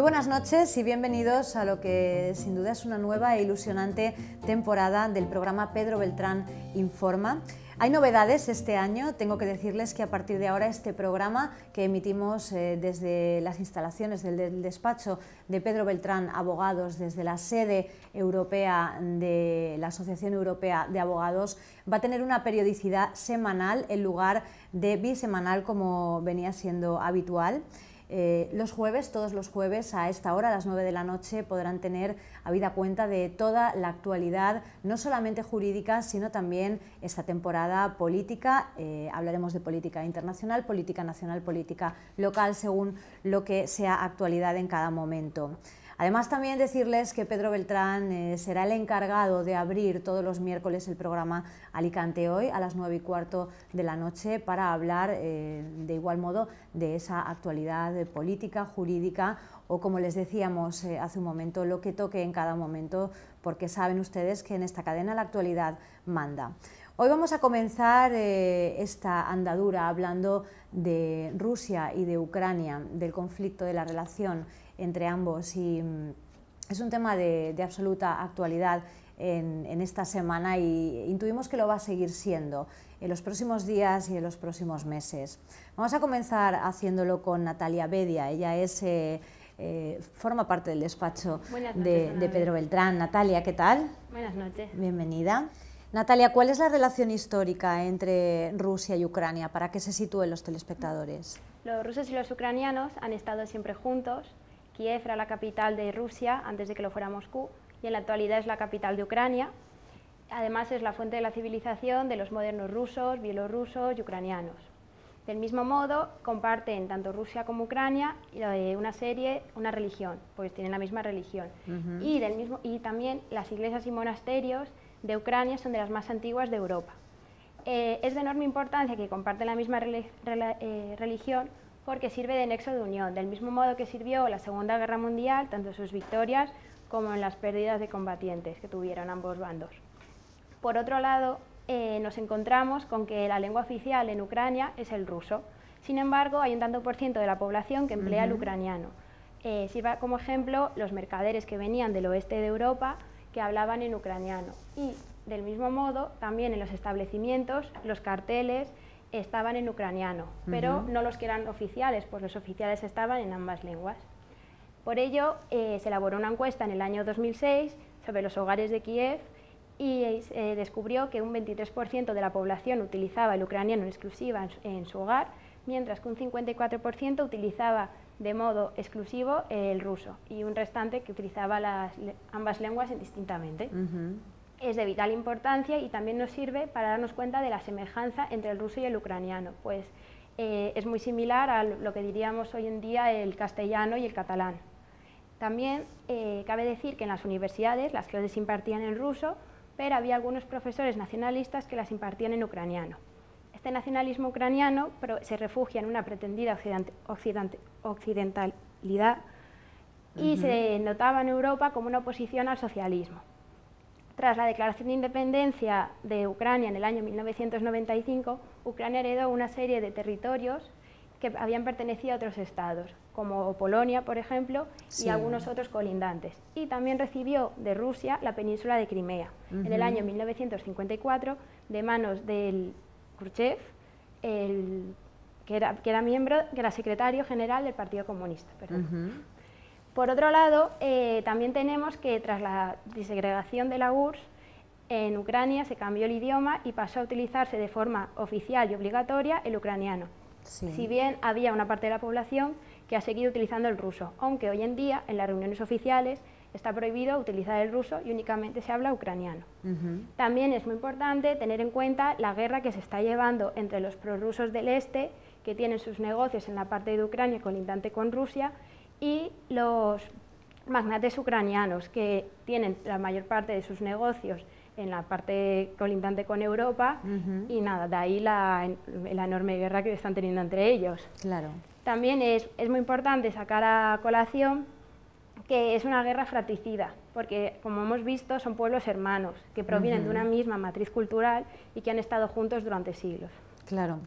buenas noches y bienvenidos a lo que sin duda es una nueva e ilusionante temporada del programa Pedro Beltrán Informa. Hay novedades este año, tengo que decirles que a partir de ahora este programa que emitimos desde las instalaciones del despacho de Pedro Beltrán Abogados, desde la sede europea de la Asociación Europea de Abogados, va a tener una periodicidad semanal en lugar de bisemanal como venía siendo habitual. Los jueves, todos los jueves a esta hora, a las 9 de la noche, podrán tener habida cuenta de toda la actualidad, no solamente jurídica, sino también esta temporada política. Hablaremos de política internacional, política nacional, política local, según lo que sea actualidad en cada momento. Además, también decirles que Pedro Beltrán será el encargado de abrir todos los miércoles el programa Alicante Hoy a las 9:15 de la noche para hablar de igual modo de esa actualidad política, jurídica o, como les decíamos hace un momento, lo que toque en cada momento, porque saben ustedes que en esta cadena la actualidad manda. Hoy vamos a comenzar esta andadura hablando de Rusia y de Ucrania, del conflicto, de la relación entre ambos, y es un tema de absoluta actualidad en esta semana y intuimos que lo va a seguir siendo en los próximos días y en los próximos meses. Vamos a comenzar haciéndolo con Natalia Bedia. Ella forma parte del despacho de Pedro Beltrán. Natalia, ¿qué tal? Buenas noches. Bienvenida. Natalia, ¿cuál es la relación histórica entre Rusia y Ucrania para que se sitúen los telespectadores? Los rusos y los ucranianos han estado siempre juntos. Kiev era la capital de Rusia antes de que lo fuera Moscú y en la actualidad es la capital de Ucrania. Además es la fuente de la civilización de los modernos rusos, bielorrusos y ucranianos. Del mismo modo comparten tanto Rusia como Ucrania una religión, pues tienen la misma religión. Y también las iglesias y monasterios de Ucrania son de las más antiguas de Europa. Es de enorme importancia que comparten la misma religión porque sirve de nexo de unión, del mismo modo que sirvió la Segunda Guerra Mundial, tanto en sus victorias como en las pérdidas de combatientes que tuvieron ambos bandos. Por otro lado, nos encontramos con que la lengua oficial en Ucrania es el ruso. Sin embargo, hay un tanto por ciento de la población que emplea el ucraniano. Sirva como ejemplo los mercaderes que venían del oeste de Europa que hablaban en ucraniano. Y del mismo modo, también en los establecimientos, los carteles estaban en ucraniano, pero no los que eran oficiales, pues los oficiales estaban en ambas lenguas. Por ello, se elaboró una encuesta en el año 2006 sobre los hogares de Kiev y se descubrió que un 23% de la población utilizaba el ucraniano en exclusiva en su hogar, mientras que un 54% utilizaba de modo exclusivo el ruso y un restante que utilizaba ambas lenguas indistintamente. Es de vital importancia y también nos sirve para darnos cuenta de la semejanza entre el ruso y el ucraniano, pues es muy similar a lo que diríamos hoy en día el castellano y el catalán. También cabe decir que en las universidades las clases se impartían en ruso, pero había algunos profesores nacionalistas que las impartían en ucraniano. Este nacionalismo ucraniano se refugia en una pretendida occidentalidad y se notaba en Europa como una oposición al socialismo. Tras la declaración de independencia de Ucrania en el año 1995, Ucrania heredó una serie de territorios que habían pertenecido a otros estados, como Polonia, por ejemplo, y algunos otros colindantes. Y también recibió de Rusia la península de Crimea, en el año 1954, de manos del Khrushchev, que era secretario general del Partido Comunista. Por otro lado, también tenemos que tras la disgregación de la URSS, en Ucrania se cambió el idioma y pasó a utilizarse de forma oficial y obligatoria el ucraniano. Si bien había una parte de la población que ha seguido utilizando el ruso, aunque hoy en día en las reuniones oficiales está prohibido utilizar el ruso y únicamente se habla ucraniano. También es muy importante tener en cuenta la guerra que se está llevando entre los prorrusos del este, que tienen sus negocios en la parte de Ucrania colindante con Rusia, y los magnates ucranianos, que tienen la mayor parte de sus negocios en la parte colindante con Europa, y nada, de ahí la enorme guerra que están teniendo entre ellos. Claro. También es muy importante sacar a colación que es una guerra fratricida, porque como hemos visto son pueblos hermanos, que provienen de una misma matriz cultural y que han estado juntos durante siglos. Claro.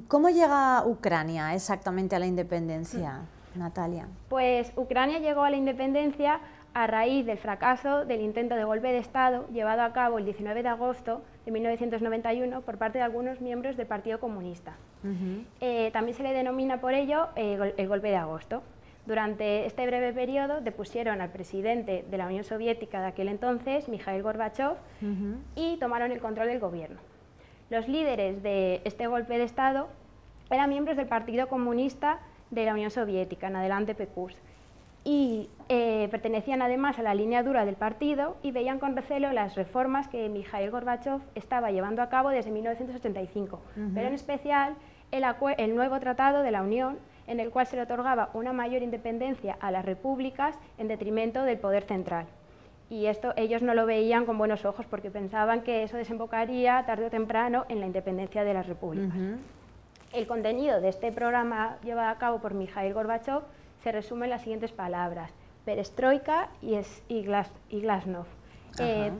¿Cómo llega Ucrania exactamente a la independencia? Natalia. Pues Ucrania llegó a la independencia a raíz del fracaso del intento de golpe de Estado llevado a cabo el 19 de agosto de 1991 por parte de algunos miembros del Partido Comunista. También se le denomina por ello el golpe de agosto. Durante este breve periodo depusieron al presidente de la Unión Soviética de aquel entonces, Mikhail Gorbachev, y tomaron el control del gobierno. Los líderes de este golpe de Estado eran miembros del Partido Comunista de la Unión Soviética, en adelante PQS, y pertenecían además a la línea dura del partido y veían con recelo las reformas que Mikhail Gorbachev estaba llevando a cabo desde 1985, pero en especial el nuevo Tratado de la Unión, en el cual se le otorgaba una mayor independencia a las repúblicas en detrimento del poder central. Y esto ellos no lo veían con buenos ojos porque pensaban que eso desembocaría tarde o temprano en la independencia de las repúblicas. El contenido de este programa llevado a cabo por Mikhail Gorbachev se resume en las siguientes palabras: perestroika y glasnost.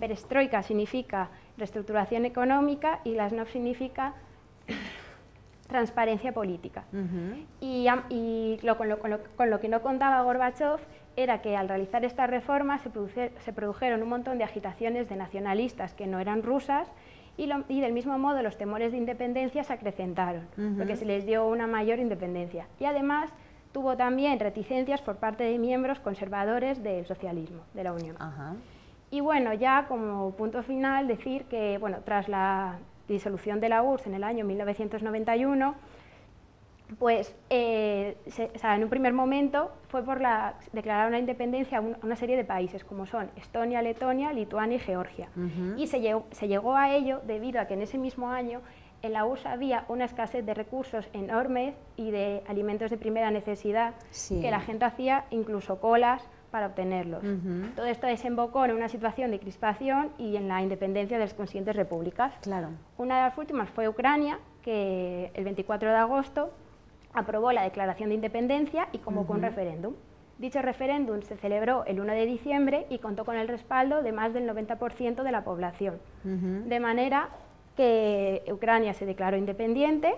Perestroika significa reestructuración económica y glasnost significa transparencia política. Con lo que no contaba Gorbachev era que al realizar estas reformas se produjeron un montón de agitaciones de nacionalistas que no eran rusas y del mismo modo los temores de independencia se acrecentaron, porque se les dio una mayor independencia. Y además tuvo también reticencias por parte de miembros conservadores del socialismo, de la Unión. Y bueno, ya como punto final decir que bueno, tras la disolución de la URSS en el año 1991, pues en un primer momento fue por declarar una independencia a una serie de países como son Estonia, Letonia, Lituania y Georgia. Y se llegó a ello debido a que en ese mismo año en la URSS había una escasez de recursos enormes y de alimentos de primera necesidad, que la gente hacía incluso colas para obtenerlos. Todo esto desembocó en una situación de crispación y en la independencia de las consiguientes repúblicas. Una de las últimas fue Ucrania, que el 24 de agosto aprobó la declaración de independencia y convocó un referéndum. Dicho referéndum se celebró el 1 de diciembre y contó con el respaldo de más del 90% de la población, de manera que Ucrania se declaró independiente.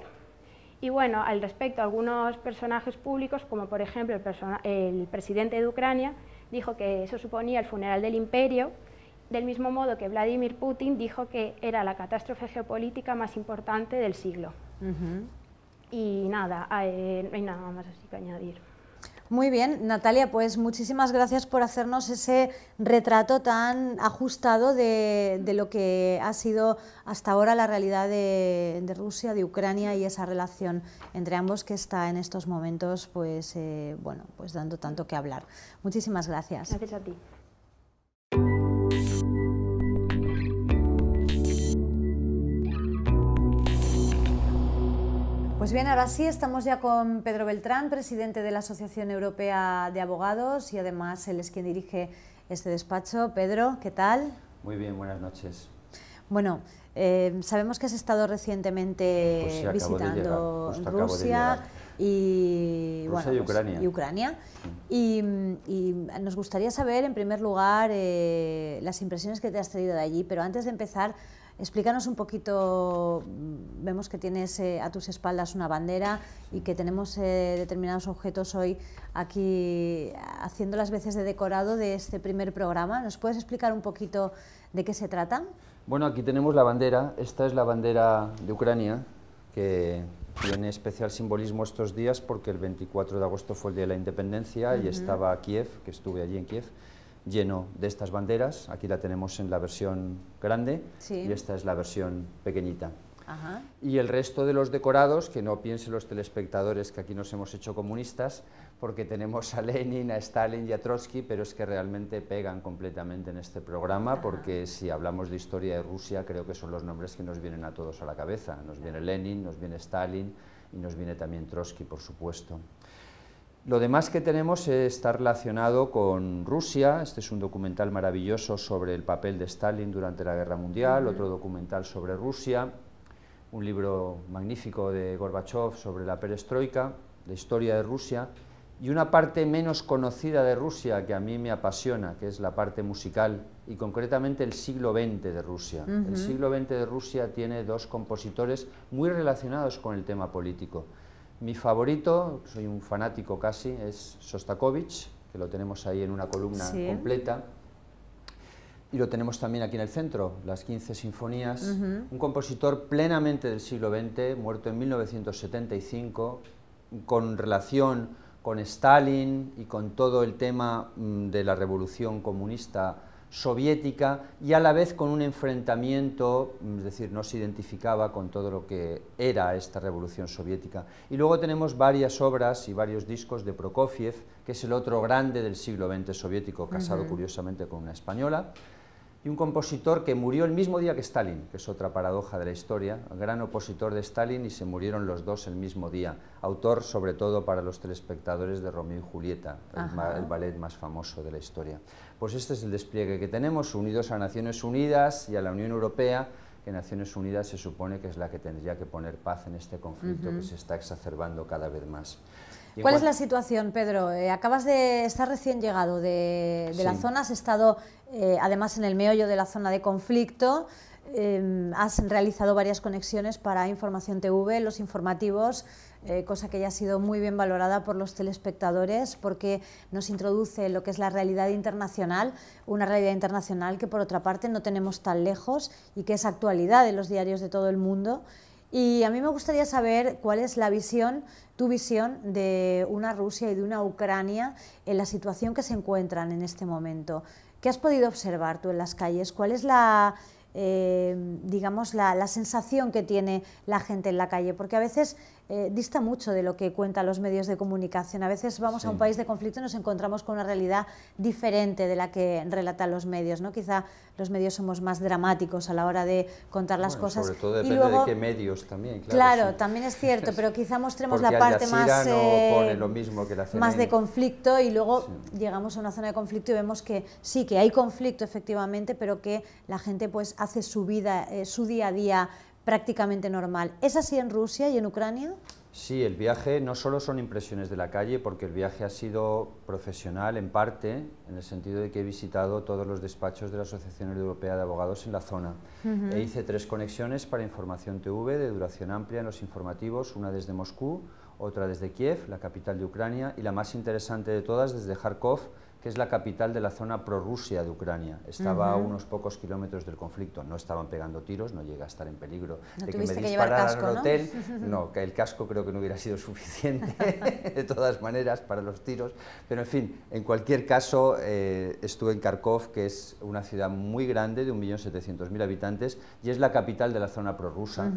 Y bueno, al respecto, algunos personajes públicos, como por ejemplo el presidente de Ucrania, dijo que eso suponía el funeral del imperio, del mismo modo que Vladimir Putin dijo que era la catástrofe geopolítica más importante del siglo. Y nada, no hay nada más así que añadir. Muy bien, Natalia, pues muchísimas gracias por hacernos ese retrato tan ajustado de lo que ha sido hasta ahora la realidad de Rusia, de Ucrania y esa relación entre ambos que está en estos momentos pues, bueno, pues dando tanto que hablar. Muchísimas gracias. Gracias a ti. Pues bien, ahora sí, estamos ya con Pedro Beltrán, presidente de la Asociación Europea de Abogados y además él es quien dirige este despacho. Pedro, ¿qué tal? Muy bien, buenas noches. Bueno, sabemos que has estado recientemente visitando Rusia y Ucrania. Y nos gustaría saber, en primer lugar, las impresiones que te has traído de allí, pero antes de empezar, explícanos un poquito. Vemos que tienes a tus espaldas una bandera y que tenemos determinados objetos hoy aquí haciendo las veces de decorado de este primer programa. ¿Nos puedes explicar un poquito de qué se trata? Bueno, aquí tenemos la bandera. Esta es la bandera de Ucrania, que tiene especial simbolismo estos días porque el 24 de agosto fue el día de la independencia y estaba Kiev, que estuve allí en Kiev, lleno de estas banderas. Aquí la tenemos en la versión grande y esta es la versión pequeñita. Y el resto de los decorados, que no piensen los telespectadores que aquí nos hemos hecho comunistas, porque tenemos a Lenin, a Stalin y a Trotsky, pero es que realmente pegan completamente en este programa, porque si hablamos de historia de Rusia, creo que son los nombres que nos vienen a todos a la cabeza. Nos viene Lenin, nos viene Stalin y nos viene también Trotsky, por supuesto. Lo demás que tenemos está relacionado con Rusia. Este es un documental maravilloso sobre el papel de Stalin durante la Guerra Mundial, otro documental sobre Rusia, un libro magnífico de Gorbachev sobre la perestroika, la historia de Rusia, y una parte menos conocida de Rusia que a mí me apasiona, que es la parte musical, y concretamente el siglo XX de Rusia. El siglo XX de Rusia tiene dos compositores muy relacionados con el tema político. Mi favorito, soy un fanático casi, es Sostakovich, que lo tenemos ahí en una columna completa. Y lo tenemos también aquí en el centro, las 15 sinfonías, un compositor plenamente del siglo XX, muerto en 1975, con relación con Stalin y con todo el tema de la revolución comunista soviética, y a la vez con un enfrentamiento, es decir, no se identificaba con todo lo que era esta revolución soviética. Y luego tenemos varias obras y varios discos de Prokofiev, que es el otro grande del siglo XX soviético, casado curiosamente con una española, y un compositor que murió el mismo día que Stalin, que es otra paradoja de la historia, gran opositor de Stalin, y se murieron los dos el mismo día. Autor, sobre todo para los telespectadores, de Romeo y Julieta, el ballet más famoso de la historia. Pues este es el despliegue que tenemos, unidos a Naciones Unidas y a la Unión Europea, que Naciones Unidas se supone que es la que tendría que poner paz en este conflicto que se está exacerbando cada vez más. ¿Cuál es la situación, Pedro? Acabas de estar recién llegado de la zona, has estado además en el meollo de la zona de conflicto, has realizado varias conexiones para Información TV, los informativos, cosa que ya ha sido muy bien valorada por los telespectadores, porque nos introduce lo que es la realidad internacional, una realidad internacional que por otra parte no tenemos tan lejos y que es actualidad en los diarios de todo el mundo. Y a mí me gustaría saber cuál es la visión, tu visión de una Rusia y de una Ucrania en la situación que se encuentran en este momento. ¿Qué has podido observar tú en las calles? ¿Cuál es digamos, la sensación que tiene la gente en la calle? Porque a veces dista mucho de lo que cuentan los medios de comunicación. A veces vamos a un país de conflicto y nos encontramos con una realidad diferente de la que relatan los medios, ¿no? Quizá los medios somos más dramáticos a la hora de contar las cosas. Sobre todo depende de qué medios también. Claro, también es cierto, pero quizá mostremos la parte más, no pone lo mismo que la CNN. más de conflicto, y luego llegamos a una zona de conflicto y vemos que sí, que hay conflicto efectivamente, pero que la gente pues hace su vida, su día a día prácticamente normal. ¿Es así en Rusia y en Ucrania? Sí, el viaje no solo son impresiones de la calle, porque el viaje ha sido profesional en parte, en el sentido de que he visitado todos los despachos de la Asociación Europea de Abogados en la zona. E hice 3 conexiones para Información TV de duración amplia en los informativos, una desde Moscú, otra desde Kiev, la capital de Ucrania, y la más interesante de todas desde Kharkov, que es la capital de la zona prorrusia de Ucrania. Estaba a unos pocos kilómetros del conflicto, no estaban pegando tiros, no llega a estar en peligro. No de tuviste que me que llevar dispararan casco, al ¿no? hotel, no, que el casco creo que no hubiera sido suficiente, de todas maneras, para los tiros. Pero en fin, en cualquier caso, estuve en Kharkov, que es una ciudad muy grande, de 1.700.000 habitantes, y es la capital de la zona prorrusa.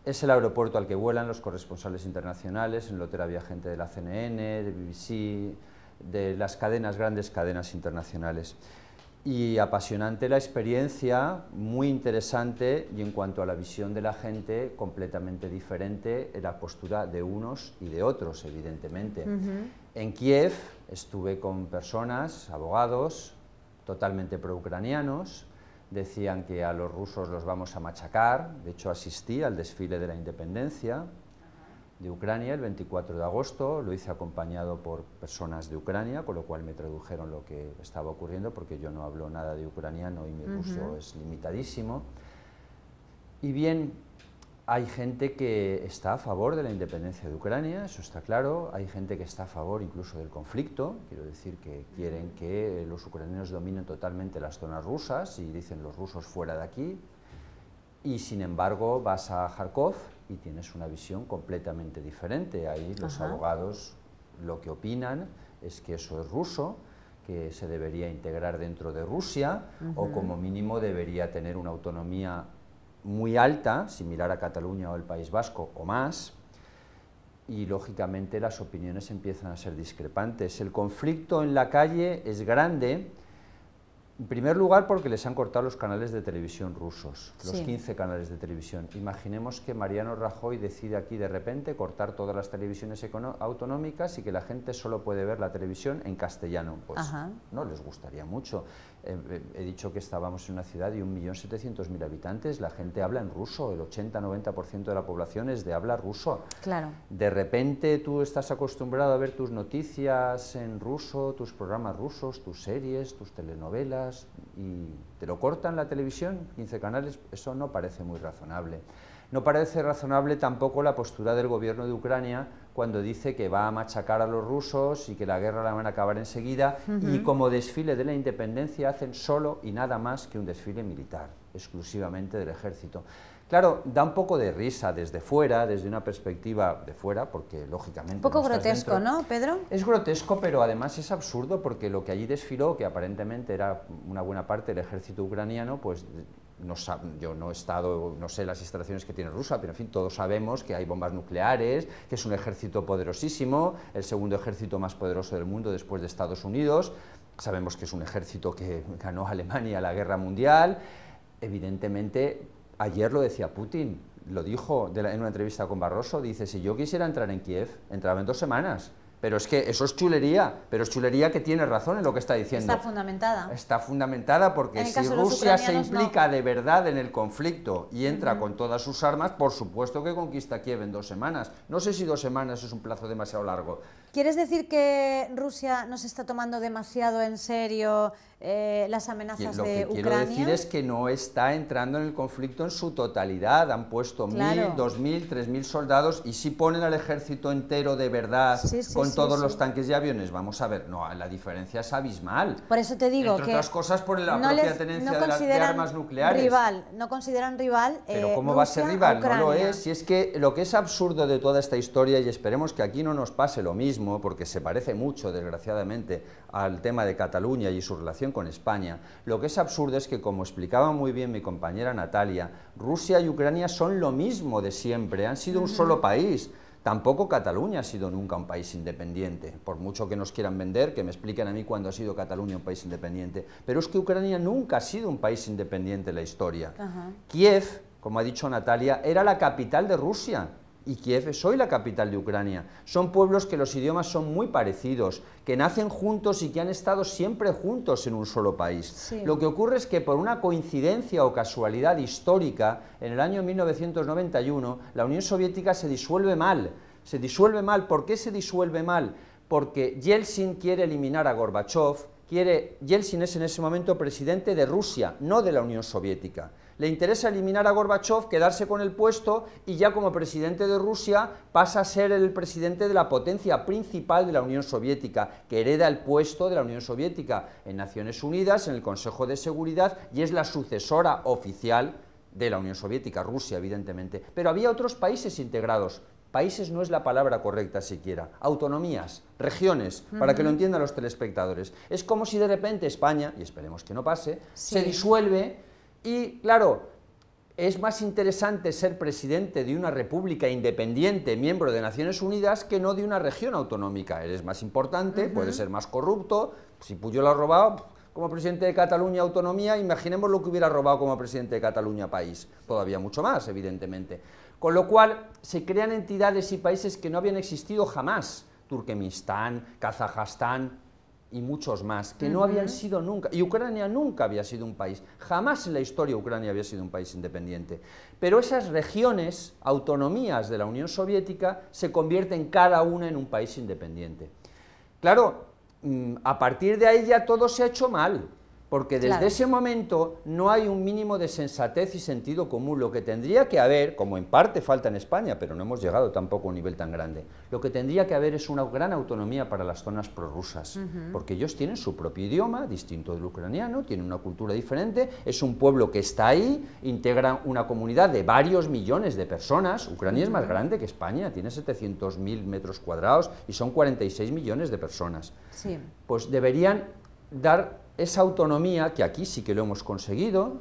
Es el aeropuerto al que vuelan los corresponsales internacionales, en el hotel había gente de la CNN, de BBC, de las grandes cadenas internacionales. Y apasionante la experiencia, muy interesante, y en cuanto a la visión de la gente, completamente diferente en la postura de unos y de otros, evidentemente. En Kiev estuve con personas, abogados, totalmente pro-ucranianos, decían que a los rusos los vamos a machacar. De hecho asistí al desfile de la independencia de Ucrania el 24 de agosto, lo hice acompañado por personas de Ucrania, con lo cual me tradujeron lo que estaba ocurriendo, porque yo no hablo nada de ucraniano y mi ruso es limitadísimo. Y bien, hay gente que está a favor de la independencia de Ucrania, eso está claro, hay gente que está a favor incluso del conflicto, quiero decir que quieren que los ucranianos dominen totalmente las zonas rusas y dicen los rusos fuera de aquí, y sin embargo vas a Kharkov y tienes una visión completamente diferente. Ahí los abogados lo que opinan es que eso es ruso, que se debería integrar dentro de Rusia, o como mínimo debería tener una autonomía muy alta, similar a Cataluña o el País Vasco o más, y lógicamente las opiniones empiezan a ser discrepantes. El conflicto en la calle es grande, en primer lugar porque les han cortado los canales de televisión rusos, los 15 canales de televisión. Imaginemos que Mariano Rajoy decide aquí de repente cortar todas las televisiones autonómicas y que la gente solo puede ver la televisión en castellano. Pues no les gustaría mucho. He dicho que estábamos en una ciudad de 1.700.000 habitantes, la gente habla en ruso, el 80-90% de la población es de habla ruso. Claro. De repente tú estás acostumbrado a ver tus noticias en ruso, tus programas rusos, tus series, tus telenovelas, y te lo cortan la televisión, 15 canales, eso no parece muy razonable. No parece razonable tampoco la postura del gobierno de Ucrania cuando dice que va a machacar a los rusos y que la guerra la van a acabar enseguida, y como desfile de la independencia hacen solo y nada más que un desfile militar, exclusivamente del ejército. Claro, da un poco de risa desde fuera, desde una perspectiva de fuera, porque lógicamente... Un poco no grotesco, dentro. ¿no, Pedro? Es grotesco, pero además es absurdo, porque lo que allí desfiló, que aparentemente era una buena parte del ejército ucraniano, pues yo no he estado, no sé las instalaciones que tiene Rusia, pero en fin, todos sabemos que hay bombas nucleares, que es un ejército poderosísimo, el segundo ejército más poderoso del mundo después de Estados Unidos, sabemos que es un ejército que ganó a Alemania la guerra mundial, evidentemente... Ayer lo decía Putin, lo dijo en una entrevista con Barroso, dice, si yo quisiera entrar en Kiev, entraba en 2 semanas. Pero es que eso es chulería, pero es chulería que tiene razón en lo que está diciendo. Está fundamentada. Está fundamentada porque si Rusia se implica de verdad en el conflicto y entra con todas sus armas, por supuesto que conquista Kiev en 2 semanas. No sé si 2 semanas es un plazo demasiado largo. ¿Quieres decir que Rusia no se está tomando demasiado en serio las amenazas de Ucrania? Lo que quiero decir es que no está entrando en el conflicto en su totalidad. Han puesto 1.000, 2.000, 3.000 soldados y si ponen al ejército entero de verdad con todos los tanques y aviones, vamos a ver, no, la diferencia es abismal. Por eso te digo entre otras cosas por la propia tenencia de armas nucleares. No consideran rival. Pero ¿cómo va a ser rival? No lo es. Si es que lo que es absurdo de toda esta historia, y esperemos que aquí no nos pase lo mismo, porque se parece mucho, desgraciadamente, al tema de Cataluña y su relación con España, lo que es absurdo es que, como explicaba muy bien mi compañera Natalia, Rusia y Ucrania son lo mismo de siempre, han sido un solo país. Tampoco Cataluña ha sido nunca un país independiente, por mucho que nos quieran vender, que me expliquen a mí cuándo ha sido Cataluña un país independiente, pero es que Ucrania nunca ha sido un país independiente en la historia. Kiev, como ha dicho Natalia, era la capital de Rusia, y Kiev es hoy la capital de Ucrania. Son pueblos que los idiomas son muy parecidos, que nacen juntos y que han estado siempre juntos en un solo país. Sí. Lo que ocurre es que por una coincidencia o casualidad histórica, en el año 1991, la Unión Soviética se disuelve mal. Se disuelve mal. ¿Por qué se disuelve mal? Porque Yeltsin quiere eliminar a Gorbachov. Yeltsin es en ese momento presidente de Rusia, no de la Unión Soviética. Le interesa eliminar a Gorbachov, quedarse con el puesto y ya como presidente de Rusia pasa a ser el presidente de la potencia principal de la Unión Soviética, que hereda el puesto de la Unión Soviética en Naciones Unidas, en el Consejo de Seguridad, y es la sucesora oficial de la Unión Soviética, Rusia, evidentemente. Pero había otros países integrados. Países no es la palabra correcta siquiera, autonomías, regiones, para que lo entiendan los telespectadores. Es como si de repente España, y esperemos que no pase, se disuelve y, claro, es más interesante ser presidente de una república independiente, miembro de Naciones Unidas, que no de una región autonómica. Eres más importante, puedes ser más corrupto, si Pujol lo ha robado como presidente de Cataluña autonomía, imaginemos lo que hubiera robado como presidente de Cataluña país, todavía mucho más, evidentemente. Con lo cual, se crean entidades y países que no habían existido jamás, Turkmenistán, Kazajstán y muchos más, que no habían sido nunca, y Ucrania nunca había sido un país, jamás en la historia Ucrania había sido un país independiente. Pero esas regiones, autonomías de la Unión Soviética, se convierten cada una en un país independiente. Claro, a partir de ahí ya todo se ha hecho mal, porque desde ese momento no hay un mínimo de sensatez y sentido común. Lo que tendría que haber, como en parte falta en España, pero no hemos llegado tampoco a un nivel tan grande, lo que tendría que haber es una gran autonomía para las zonas prorrusas, porque ellos tienen su propio idioma, distinto del ucraniano, tienen una cultura diferente, es un pueblo que está ahí, integran una comunidad de varios millones de personas. Ucrania es más grande que España, tiene 700.000 metros cuadrados y son 46 millones de personas. Sí. Pues deberían dar esa autonomía, que aquí sí que lo hemos conseguido,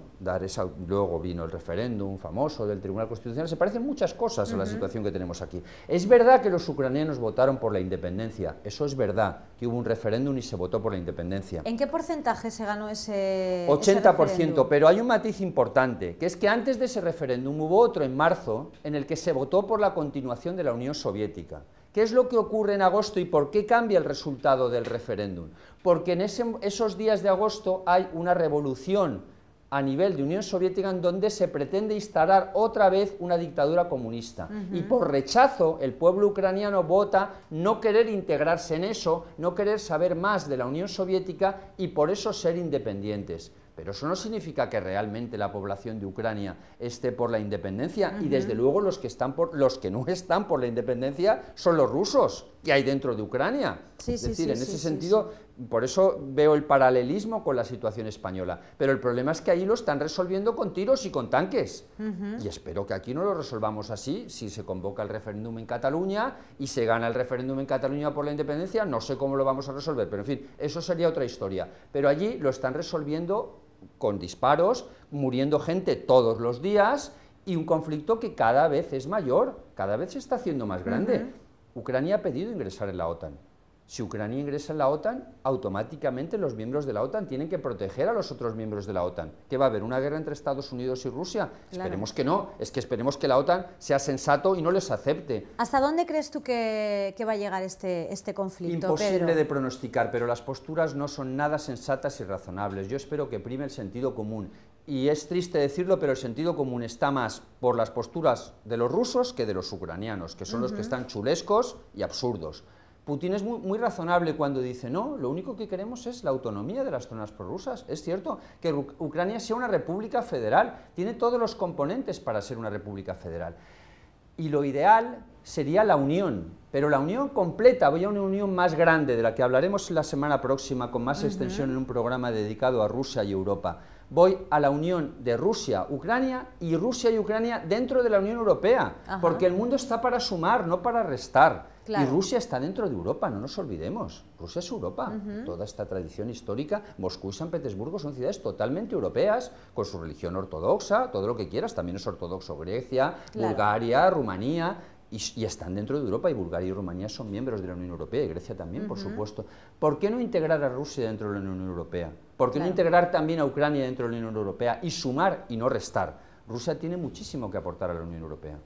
luego vino el referéndum famoso del Tribunal Constitucional, se parecen muchas cosas a la situación que tenemos aquí. Es verdad que los ucranianos votaron por la independencia, eso es verdad, que hubo un referéndum y se votó por la independencia. ¿En qué porcentaje se ganó ese 80%, pero hay un matiz importante, que es que antes de ese referéndum hubo otro en marzo, en el que se votó por la continuación de la Unión Soviética. ¿Qué es lo que ocurre en agosto y por qué cambia el resultado del referéndum? Porque en esos días de agosto hay una revolución a nivel de Unión Soviética en donde se pretende instalar otra vez una dictadura comunista. Y por rechazo el pueblo ucraniano vota no querer integrarse en eso, no querer saber más de la Unión Soviética y por eso ser independientes. pero eso no significa que realmente la población de Ucrania esté por la independencia, y desde luego los que no están por la independencia son los rusos que hay dentro de Ucrania. Es decir, en ese sentido, por eso veo el paralelismo con la situación española, pero el problema es que ahí lo están resolviendo con tiros y con tanques, y espero que aquí no lo resolvamos así. Si se convoca el referéndum en Cataluña y se gana el referéndum en Cataluña por la independencia, no sé cómo lo vamos a resolver, pero en fin, eso sería otra historia, pero allí lo están resolviendo con disparos, muriendo gente todos los días, y un conflicto que cada vez es mayor, cada vez se está haciendo más grande. Ucrania ha pedido ingresar en la OTAN. Si Ucrania ingresa en la OTAN, automáticamente los miembros de la OTAN tienen que proteger a los otros miembros de la OTAN. ¿Qué va a haber? ¿Una guerra entre Estados Unidos y Rusia? Claro. Esperemos que no, es que esperemos que la OTAN sea sensato y no les acepte. ¿Hasta dónde crees tú que va a llegar este conflicto, Imposible Pedro? de pronosticar, pero las posturas no son nada sensatas y razonables. Yo espero que prime el sentido común. Y es triste decirlo, pero el sentido común está más por las posturas de los rusos que de los ucranianos, que son los que están chulescos y absurdos. Putin es muy razonable cuando dice, no, lo único que queremos es la autonomía de las zonas prorrusas. Es cierto que Ucrania sea una república federal, tiene todos los componentes para ser una república federal. Y lo ideal sería la unión, pero la unión completa, voy a una unión más grande, de la que hablaremos la semana próxima con más extensión en un programa dedicado a Rusia y Europa. Voy a la unión de Rusia, Ucrania y Ucrania dentro de la Unión Europea, porque el mundo está para sumar, no para restar. Claro. Y Rusia está dentro de Europa, no nos olvidemos. Rusia es Europa. Toda esta tradición histórica, Moscú y San Petersburgo son ciudades totalmente europeas, con su religión ortodoxa, todo lo que quieras, también es ortodoxo Grecia, Bulgaria, Rumanía, y están dentro de Europa, y Bulgaria y Rumanía son miembros de la Unión Europea, y Grecia también, por supuesto. ¿Por qué no integrar a Rusia dentro de la Unión Europea? ¿Por qué no integrar también a Ucrania dentro de la Unión Europea y sumar y no restar? Rusia tiene muchísimo que aportar a la Unión Europea.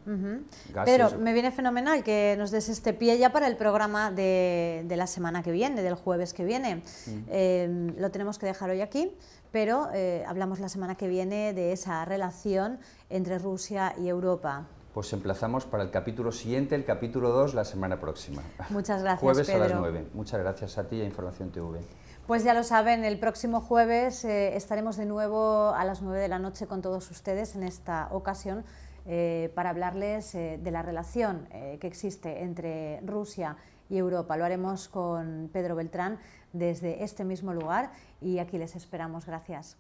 Pero me viene fenomenal que nos des este pie ya para el programa de la semana que viene, del jueves que viene. Lo tenemos que dejar hoy aquí, pero hablamos la semana que viene de esa relación entre Rusia y Europa. Pues emplazamos para el capítulo siguiente, el capítulo 2, la semana próxima. Muchas gracias, jueves Pedro. A las 9. Muchas gracias a ti y a Información TV. Pues ya lo saben, el próximo jueves estaremos de nuevo a las 9 de la noche con todos ustedes, en esta ocasión para hablarles de la relación que existe entre Rusia y Europa. Lo haremos con Pedro Beltrán desde este mismo lugar y aquí les esperamos. Gracias.